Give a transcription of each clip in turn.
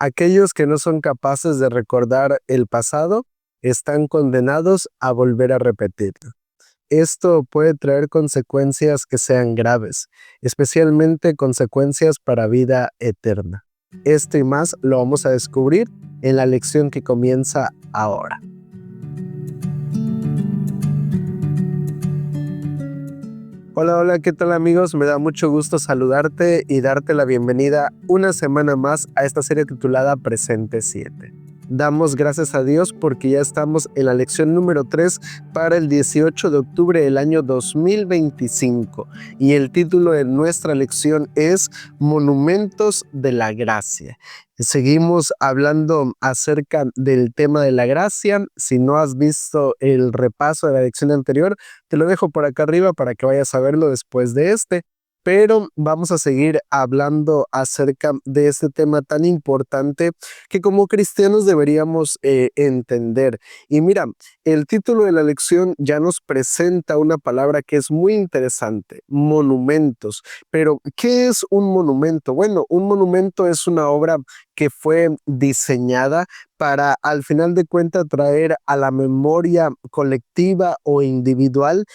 Aquellos que no son capaces de recordar el pasado están condenados a volver a repetirlo. Esto puede traer consecuencias que sean graves, especialmente consecuencias para vida eterna. Esto y más lo vamos a descubrir en la lección que comienza ahora. Hola, hola, ¿qué tal amigos? Me da mucho gusto saludarte y darte la bienvenida una semana más a esta serie titulada Presente 7. Damos gracias a Dios porque ya estamos en la lección número 3 para el 18 de octubre del año 2025 y el título de nuestra lección es Monumentos de la Gracia. Seguimos hablando acerca del tema de la gracia. Si no has visto el repaso de la lección anterior, te lo dejo por acá arriba para que vayas a verlo después de este. Pero vamos a seguir hablando acerca de este tema tan importante que como cristianos deberíamos entender. Y mira, el título de la lección ya nos presenta una palabra que es muy interesante, monumentos. Pero, ¿qué es un monumento? Bueno, un monumento es una obra que fue diseñada para, al final de cuentas, traer a la memoria colectiva o individual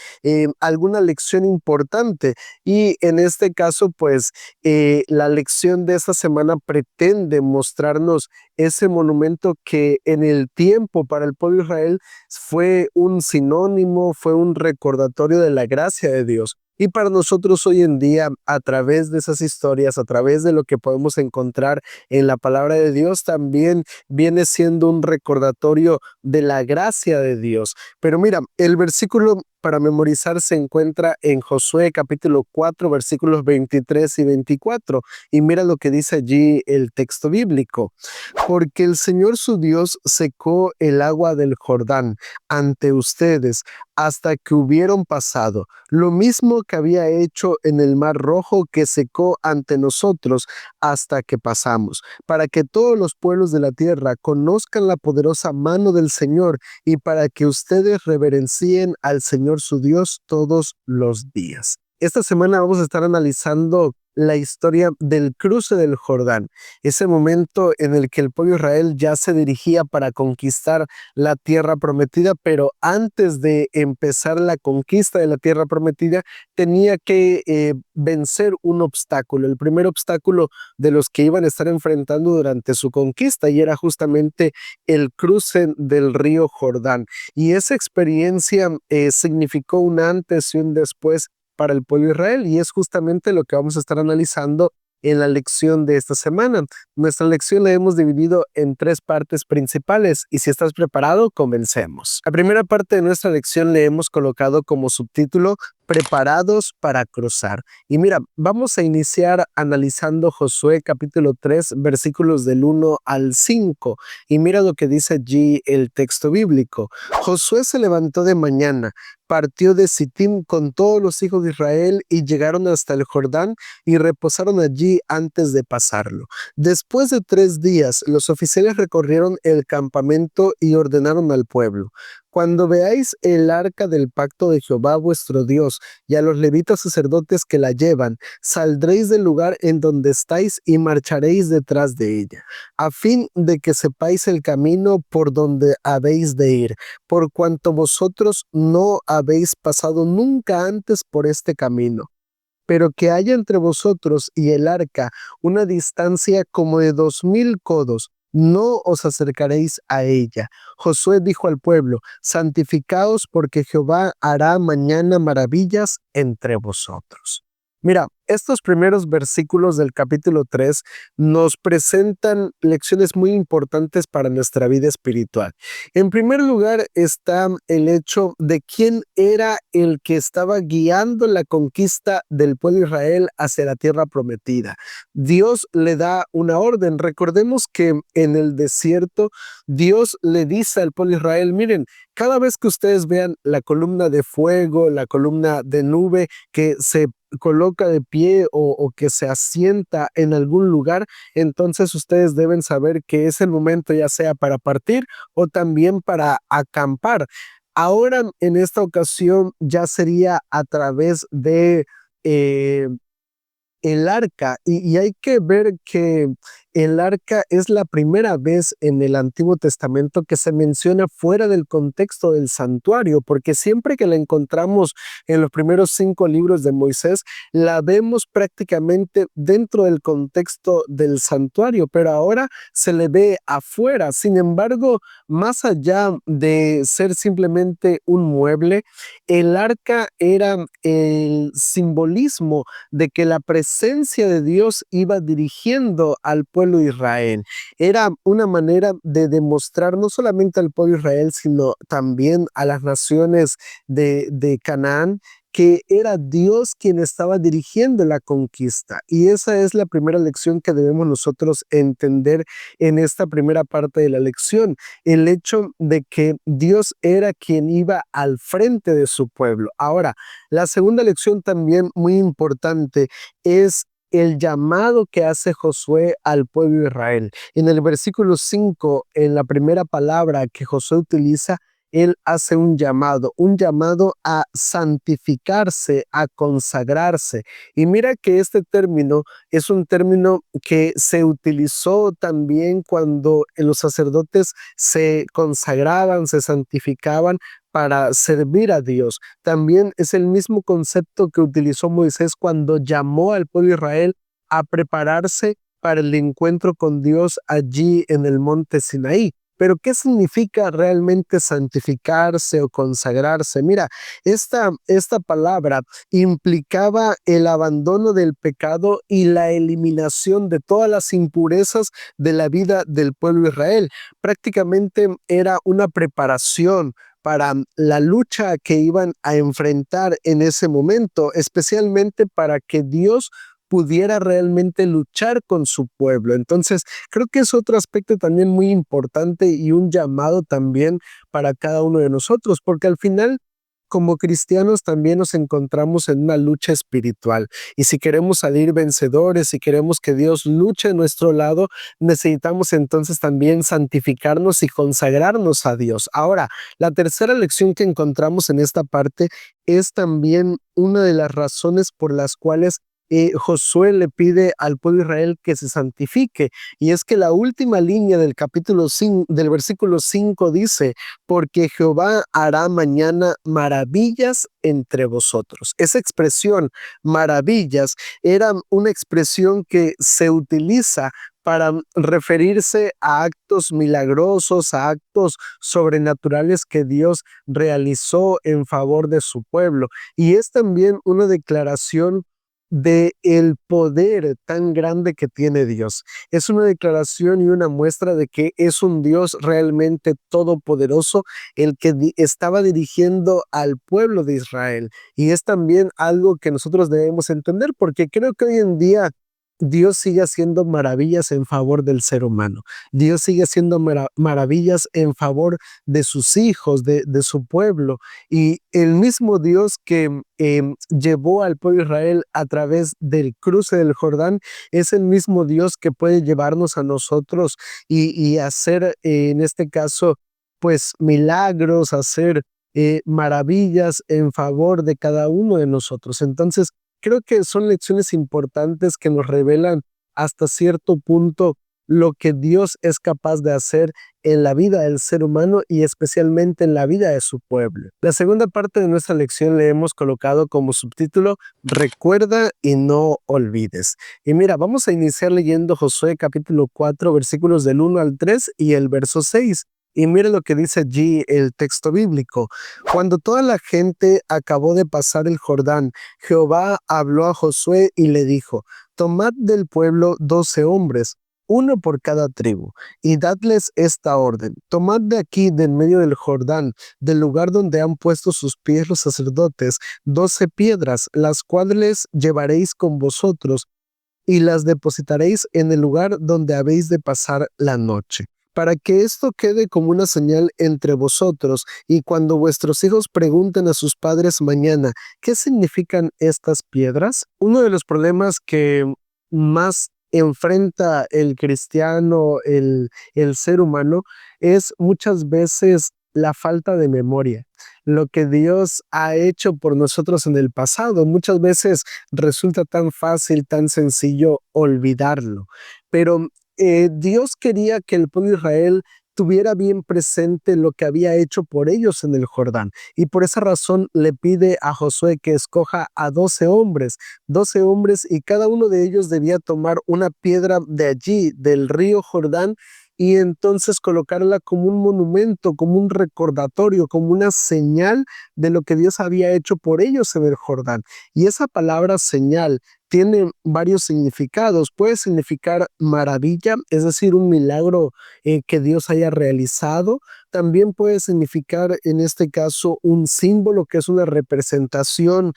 alguna lección importante. Y en este caso, pues, la lección de esta semana pretende mostrarnos ese monumento que en el tiempo para el pueblo de Israel fue un sinónimo, fue un recordatorio de la gracia de Dios. Y para nosotros hoy en día, a través de esas historias, a través de lo que podemos encontrar en la palabra de Dios, también viene siendo un recordatorio de la gracia de Dios. Pero mira, el versículo para memorizar se encuentra en Josué capítulo 4, versículos 23 y 24. Y mira lo que dice allí el texto bíblico. Porque el Señor su Dios secó el agua del Jordán ante ustedes hasta que hubieron pasado, lo mismo que había hecho en el Mar Rojo que secó ante nosotros hasta que pasamos, para que todos los pueblos de la tierra conozcan la poderosa mano del Señor y para que ustedes reverencien al Señor su Dios todos los días. Esta semana vamos a estar analizando la historia del cruce del Jordán, ese momento en el que el pueblo de Israel ya se dirigía para conquistar la tierra prometida, pero antes de empezar la conquista de la tierra prometida, tenía que vencer un obstáculo, el primer obstáculo de los que iban a estar enfrentando durante su conquista, y era justamente el cruce del río Jordán. Y esa experiencia significó un antes y un después para el pueblo de Israel, y es justamente lo que vamos a estar analizando en la lección de esta semana. Nuestra lección la hemos dividido en 3 partes principales y si estás preparado, comencemos. La primera parte de nuestra lección le hemos colocado como subtítulo Preparados para cruzar. Y mira, vamos a iniciar analizando Josué capítulo 3, versículos del 1 al 5. Y mira lo que dice allí el texto bíblico. Josué se levantó de mañana, partió de Sittim con todos los hijos de Israel y llegaron hasta el Jordán y reposaron allí antes de pasarlo. Después de 3 días, los oficiales recorrieron el campamento y ordenaron al pueblo: cuando veáis el arca del pacto de Jehová vuestro Dios y a los levitas sacerdotes que la llevan, saldréis del lugar en donde estáis y marcharéis detrás de ella, a fin de que sepáis el camino por donde habéis de ir, por cuanto vosotros no habéis pasado nunca antes por este camino. Pero que haya entre vosotros y el arca una distancia como de 2000 codos, no os acercaréis a ella. Josué dijo al pueblo: santificaos, porque Jehová hará mañana maravillas entre vosotros. Mira, estos primeros versículos del capítulo 3 nos presentan lecciones muy importantes para nuestra vida espiritual. En primer lugar está el hecho de quién era el que estaba guiando la conquista del pueblo de Israel hacia la tierra prometida. Dios le da una orden. Recordemos que en el desierto Dios le dice al pueblo de Israel: miren, cada vez que ustedes vean la columna de fuego, la columna de nube que se coloca de pie o que se asienta en algún lugar, entonces ustedes deben saber que es el momento ya sea para partir o también para acampar. Ahora, en esta ocasión, ya sería a través de el arca, y hay que ver que el arca es la primera vez en el Antiguo Testamento que se menciona fuera del contexto del santuario, porque siempre que la encontramos en los primeros 5 libros de Moisés, la vemos prácticamente dentro del contexto del santuario, pero ahora se le ve afuera. Sin embargo, más allá de ser simplemente un mueble, el arca era el simbolismo de que la presencia de Dios iba dirigiendo al pueblo de Israel. Era una manera de demostrar no solamente al pueblo de Israel, sino también a las naciones de Canaán, que era Dios quien estaba dirigiendo la conquista. Y esa es la primera lección que debemos nosotros entender en esta primera parte de la lección, el hecho de que Dios era quien iba al frente de su pueblo. Ahora, la segunda lección también muy importante es el llamado que hace Josué al pueblo de Israel. En el versículo 5, en la primera palabra que Josué utiliza, él hace un llamado a santificarse, a consagrarse. Y mira que este término es un término que se utilizó también cuando los sacerdotes se consagraban, se santificaban para servir a Dios. También es el mismo concepto que utilizó Moisés cuando llamó al pueblo de Israel a prepararse para el encuentro con Dios allí en el monte Sinaí. Pero ¿qué significa realmente santificarse o consagrarse? Mira, esta palabra implicaba el abandono del pecado y la eliminación de todas las impurezas de la vida del pueblo de Israel. Prácticamente era una preparación para la lucha que iban a enfrentar en ese momento, especialmente para que Dios pudiera realmente luchar con su pueblo. Entonces, creo que es otro aspecto también muy importante y un llamado también para cada uno de nosotros, porque al final, como cristianos, también nos encontramos en una lucha espiritual. Y si queremos salir vencedores, si queremos que Dios luche a nuestro lado, necesitamos entonces también santificarnos y consagrarnos a Dios. Ahora, la tercera lección que encontramos en esta parte es también una de las razones por las cuales Josué le pide al pueblo de Israel que se santifique, y es que la última línea del capítulo 5, del versículo 5 dice: porque Jehová hará mañana maravillas entre vosotros. Esa expresión, maravillas, era una expresión que se utiliza para referirse a actos milagrosos, a actos sobrenaturales que Dios realizó en favor de su pueblo. Y es también una declaración de el poder tan grande que tiene Dios. Es una declaración y una muestra de que es un Dios realmente todopoderoso el que estaba dirigiendo al pueblo de Israel. Y es también algo que nosotros debemos entender, porque creo que hoy en día Dios sigue haciendo maravillas en favor del ser humano. Dios sigue haciendo maravillas en favor de sus hijos, de su pueblo. Y el mismo Dios que llevó al pueblo de Israel a través del cruce del Jordán es el mismo Dios que puede llevarnos a nosotros y hacer, en este caso, pues milagros, hacer maravillas en favor de cada uno de nosotros. Entonces, creo que son lecciones importantes que nos revelan hasta cierto punto lo que Dios es capaz de hacer en la vida del ser humano y especialmente en la vida de su pueblo. La segunda parte de nuestra lección le hemos colocado como subtítulo: Recuerda y no olvides. Y mira, vamos a iniciar leyendo Josué capítulo 4, versículos del 1 al 3 y el verso 6. Y mira lo que dice allí el texto bíblico. Cuando toda la gente acabó de pasar el Jordán, Jehová habló a Josué y le dijo: tomad del pueblo 12 hombres, uno por cada tribu, y dadles esta orden: tomad de aquí, de en medio del Jordán, del lugar donde han puesto sus pies los sacerdotes, 12 piedras, las cuales llevaréis con vosotros, y las depositaréis en el lugar donde habéis de pasar la noche, para que esto quede como una señal entre vosotros, y cuando vuestros hijos pregunten a sus padres mañana: ¿qué significan estas piedras? Uno de los problemas que más enfrenta el cristiano, el ser humano, es muchas veces la falta de memoria. Lo que Dios ha hecho por nosotros en el pasado, muchas veces resulta tan fácil, tan sencillo olvidarlo. Pero Dios quería que el pueblo de Israel tuviera bien presente lo que había hecho por ellos en el Jordán. Y por esa razón le pide a Josué que escoja a 12 hombres, y cada uno de ellos debía tomar una piedra de allí, del río Jordán, y entonces colocarla como un monumento, como un recordatorio, como una señal de lo que Dios había hecho por ellos en el Jordán. Y esa palabra señal tiene varios significados. Puede significar maravilla, es decir, un milagro que Dios haya realizado. También puede significar, en este caso, un símbolo que es una representación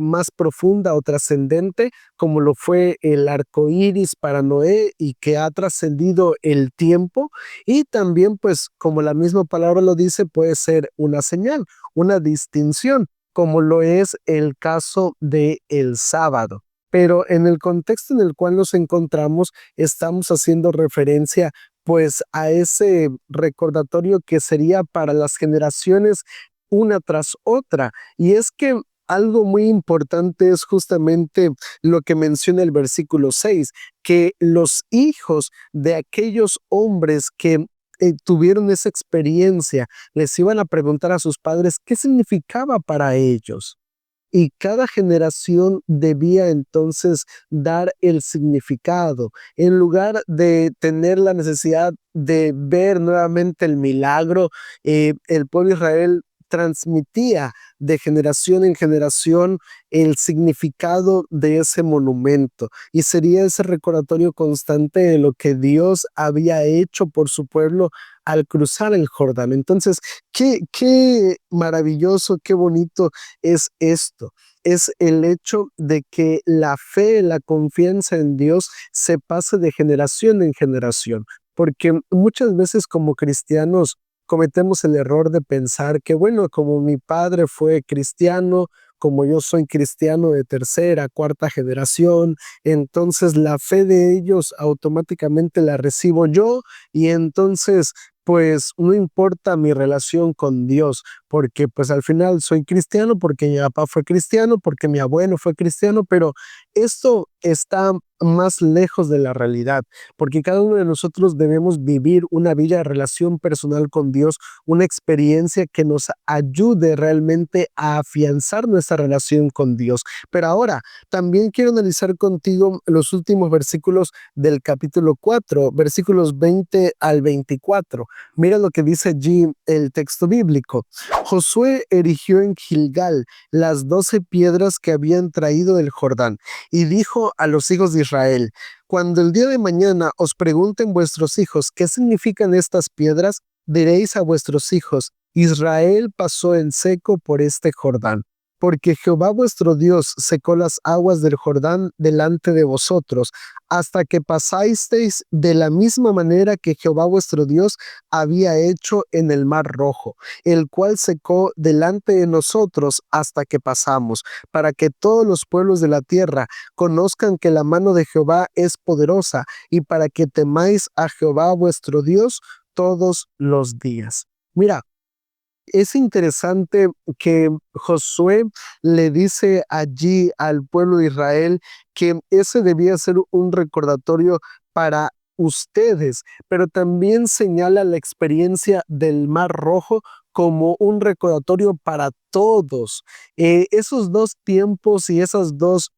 más profunda o trascendente, como lo fue el arco iris para Noé y que ha trascendido el tiempo. Y también, pues, como la misma palabra lo dice, puede ser una señal, una distinción, como lo es el caso de el sábado. Pero en el contexto en el cual nos encontramos, estamos haciendo referencia pues a ese recordatorio que sería para las generaciones una tras otra. Y es que algo muy importante es justamente lo que menciona el versículo 6, que los hijos de aquellos hombres que tuvieron esa experiencia les iban a preguntar a sus padres qué significaba para ellos. Y cada generación debía entonces dar el significado. En lugar de tener la necesidad de ver nuevamente el milagro, el pueblo de Israel transmitía de generación en generación el significado de ese monumento, y sería ese recordatorio constante de lo que Dios había hecho por su pueblo al cruzar el Jordán. Entonces, qué maravilloso, qué bonito es esto. Es el hecho de que la fe, la confianza en Dios se pase de generación en generación, porque muchas veces como cristianos cometemos el error de pensar que, bueno, como mi padre fue cristiano, como yo soy cristiano de tercera, cuarta generación, entonces la fe de ellos automáticamente la recibo yo, y entonces pues no importa mi relación con Dios, porque pues al final soy cristiano, porque mi papá fue cristiano, porque mi abuelo fue cristiano, pero esto está más lejos de la realidad, porque cada uno de nosotros debemos vivir una bella relación personal con Dios, una experiencia que nos ayude realmente a afianzar nuestra relación con Dios. Pero ahora también quiero analizar contigo los últimos versículos del capítulo 4, versículos 20 al 24. Mira lo que dice allí el texto bíblico. Josué erigió en Gilgal las 12 piedras que habían traído del Jordán y dijo a los hijos de Israel: cuando el día de mañana os pregunten vuestros hijos qué significan estas piedras, diréis a vuestros hijos: Israel pasó en seco por este Jordán, porque Jehová vuestro Dios secó las aguas del Jordán delante de vosotros, hasta que pasasteis de la misma manera que Jehová vuestro Dios había hecho en el mar Rojo, el cual secó delante de nosotros hasta que pasamos, para que todos los pueblos de la tierra conozcan que la mano de Jehová es poderosa, y para que temáis a Jehová vuestro Dios todos los días. Mira, es interesante que Josué le dice allí al pueblo de Israel que ese debía ser un recordatorio para ustedes, pero también señala la experiencia del Mar Rojo como un recordatorio para todos. Esos dos tiempos y esas dos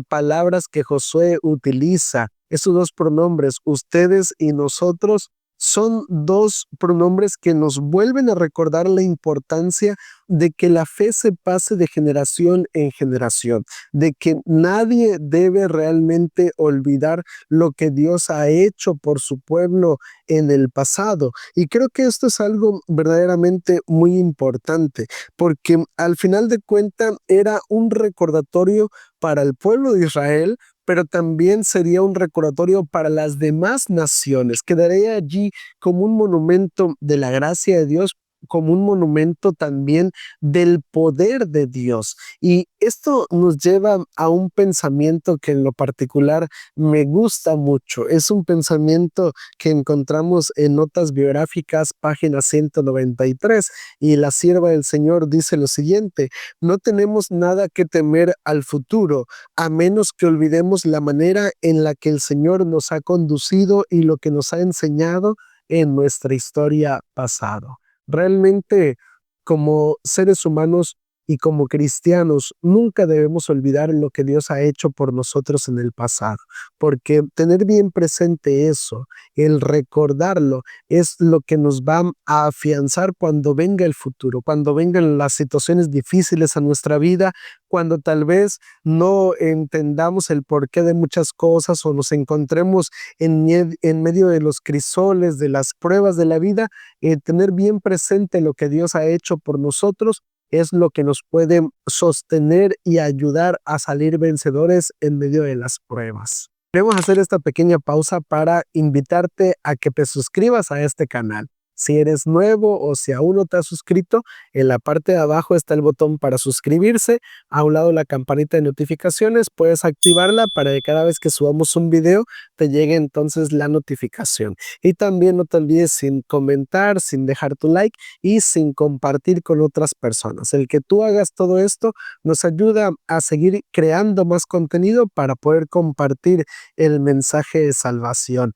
palabras que Josué utiliza, esos dos pronombres, ustedes y nosotros, son dos pronombres que nos vuelven a recordar la importancia de que la fe se pase de generación en generación, de que nadie debe realmente olvidar lo que Dios ha hecho por su pueblo en el pasado. Y creo que esto es algo verdaderamente muy importante, porque al final de cuentas era un recordatorio para el pueblo de Israel, pero también sería un recordatorio para las demás naciones. Quedaría allí como un monumento de la gracia de Dios como un monumento también del poder de Dios. Y esto nos lleva a un pensamiento que en lo particular me gusta mucho. Es un pensamiento que encontramos en Notas Biográficas, página 193, y la sierva del Señor dice lo siguiente: no tenemos nada que temer al futuro, a menos que olvidemos la manera en la que el Señor nos ha conducido y lo que nos ha enseñado en nuestra historia pasada. Realmente, como seres humanos y como cristianos, nunca debemos olvidar lo que Dios ha hecho por nosotros en el pasado, porque tener bien presente eso, el recordarlo, es lo que nos va a afianzar cuando venga el futuro, cuando vengan las situaciones difíciles a nuestra vida, cuando tal vez no entendamos el porqué de muchas cosas o nos encontremos en medio de los crisoles, de las pruebas de la vida. Tener bien presente lo que Dios ha hecho por nosotros es lo que nos puede sostener y ayudar a salir vencedores en medio de las pruebas. Queremos hacer esta pequeña pausa para invitarte a que te suscribas a este canal. Si eres nuevo o si aún no te has suscrito, en la parte de abajo está el botón para suscribirse. A un lado la campanita de notificaciones, puedes activarla para que cada vez que subamos un video te llegue entonces la notificación. Y también no te olvides sin comentar, sin dejar tu like y sin compartir con otras personas. El que tú hagas todo esto nos ayuda a seguir creando más contenido para poder compartir el mensaje de salvación.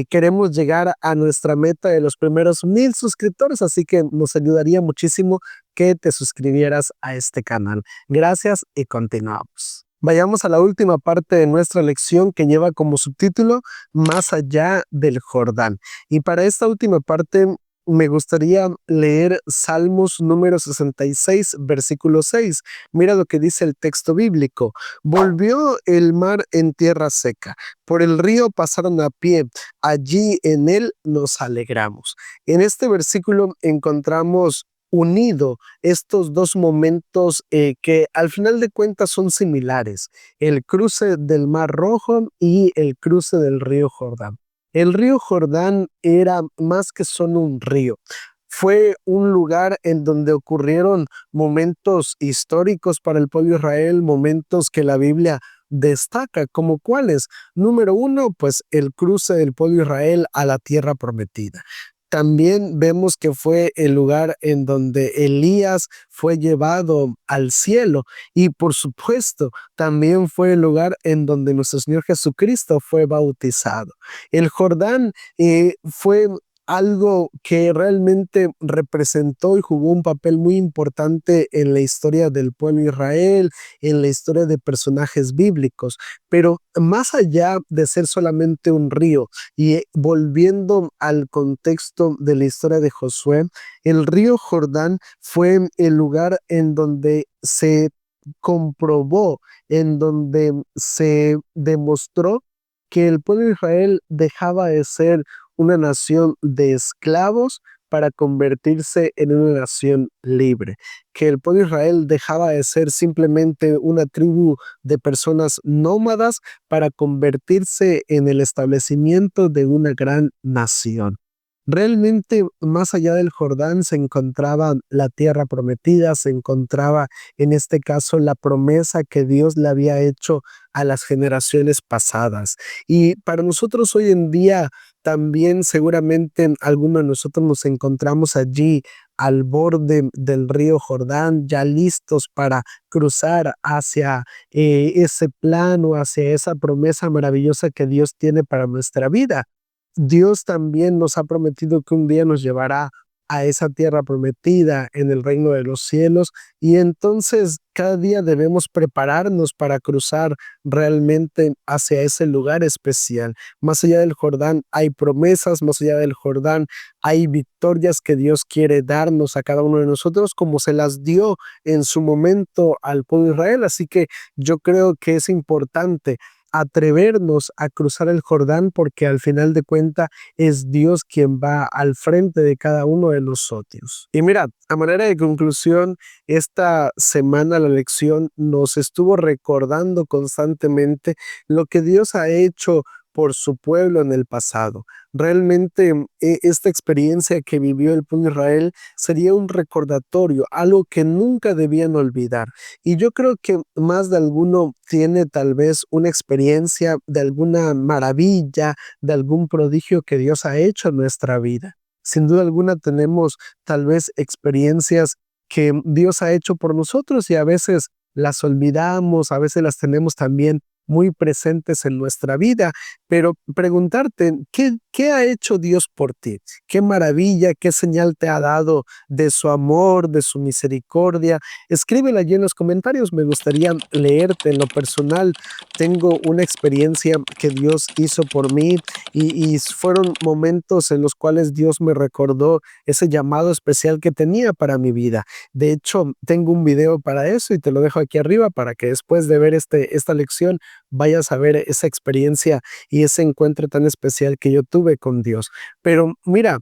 Queremos llegar a nuestra meta de los primeros 1000 suscriptores, así que nos ayudaría muchísimo que te suscribieras a este canal. Gracias y continuamos. Vayamos a la última parte de nuestra lección, que lleva como subtítulo Más allá del Jordán. Y para esta última parte me gustaría leer Salmos número 66, versículo 6. Mira lo que dice el texto bíblico: volvió el mar en tierra seca, por el río pasaron a pie, allí en él nos alegramos. En este versículo encontramos unido estos dos momentos que al final de cuentas son similares: el cruce del Mar Rojo y el cruce del río Jordán. El río Jordán era más que solo un río. Fue un lugar en donde ocurrieron momentos históricos para el pueblo de Israel, momentos que la Biblia destaca, como cuáles. Número uno, pues el cruce del pueblo de Israel a la tierra prometida. También vemos que fue el lugar en donde Elías fue llevado al cielo, y por supuesto también fue el lugar en donde nuestro Señor Jesucristo fue bautizado. El Jordán fue algo que realmente representó y jugó un papel muy importante en la historia del pueblo de Israel, en la historia de personajes bíblicos. Pero más allá de ser solamente un río, y volviendo al contexto de la historia de Josué, el río Jordán fue el lugar en donde se comprobó, en donde se demostró que el pueblo de Israel dejaba de ser una nación de esclavos para convertirse en una nación libre, que el pueblo de Israel dejaba de ser simplemente una tribu de personas nómadas para convertirse en el establecimiento de una gran nación. Realmente, más allá del Jordán se encontraba la tierra prometida, se encontraba en este caso la promesa que Dios le había hecho a las generaciones pasadas. Y para nosotros hoy en día también seguramente algunos de nosotros nos encontramos allí al borde del río Jordán, ya listos para cruzar hacia ese plano, hacia esa promesa maravillosa que Dios tiene para nuestra vida. Dios también nos ha prometido que un día nos llevará a esa tierra prometida en el reino de los cielos, y entonces cada día debemos prepararnos para cruzar realmente hacia ese lugar especial. Más allá del Jordán hay promesas, más allá del Jordán hay victorias que Dios quiere darnos a cada uno de nosotros, como se las dio en su momento al pueblo de Israel. Así que yo creo que es importante atrevernos a cruzar el Jordán, porque al final de cuentas es Dios quien va al frente de cada uno de nosotros. Y mirad, a manera de conclusión, esta semana la lección nos estuvo recordando constantemente lo que Dios ha hecho por su pueblo en el pasado. Realmente esta experiencia que vivió el pueblo de Israel sería un recordatorio, algo que nunca debían olvidar. Y yo creo que más de alguno tiene tal vez una experiencia de alguna maravilla, de algún prodigio que Dios ha hecho en nuestra vida. Sin duda alguna tenemos tal vez experiencias que Dios ha hecho por nosotros y a veces las olvidamos, a veces las tenemos también muy presentes en nuestra vida, pero preguntarte, ¿qué ha hecho Dios por ti? ¿Qué maravilla, qué señal te ha dado de su amor, de su misericordia? Escríbela allí en los comentarios, me gustaría leerte. En lo personal, tengo una experiencia que Dios hizo por mí y fueron momentos en los cuales Dios me recordó ese llamado especial que tenía para mi vida. De hecho, tengo un video para eso y te lo dejo aquí arriba para que después de ver esta lección vayas a ver esa experiencia y ese encuentro tan especial que yo tuve con Dios. Pero mira,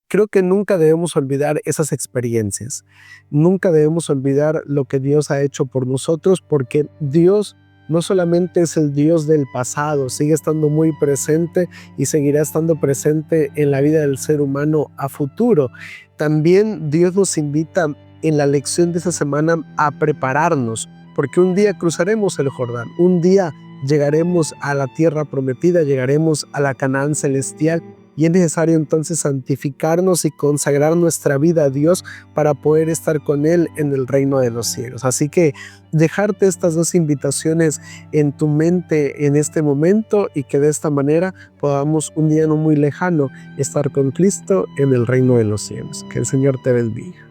creo que nunca debemos olvidar esas experiencias. Nunca debemos olvidar lo que Dios ha hecho por nosotros, porque Dios no solamente es el Dios del pasado, sigue estando muy presente y seguirá estando presente en la vida del ser humano a futuro. También Dios nos invita en la lección de esta semana a prepararnos, porque un día cruzaremos el Jordán, un día llegaremos a la tierra prometida, llegaremos a la Canaán celestial, y es necesario entonces santificarnos y consagrar nuestra vida a Dios para poder estar con Él en el reino de los cielos. Así que dejarte estas dos invitaciones en tu mente en este momento y que de esta manera podamos un día no muy lejano estar con Cristo en el reino de los cielos. Que el Señor te bendiga.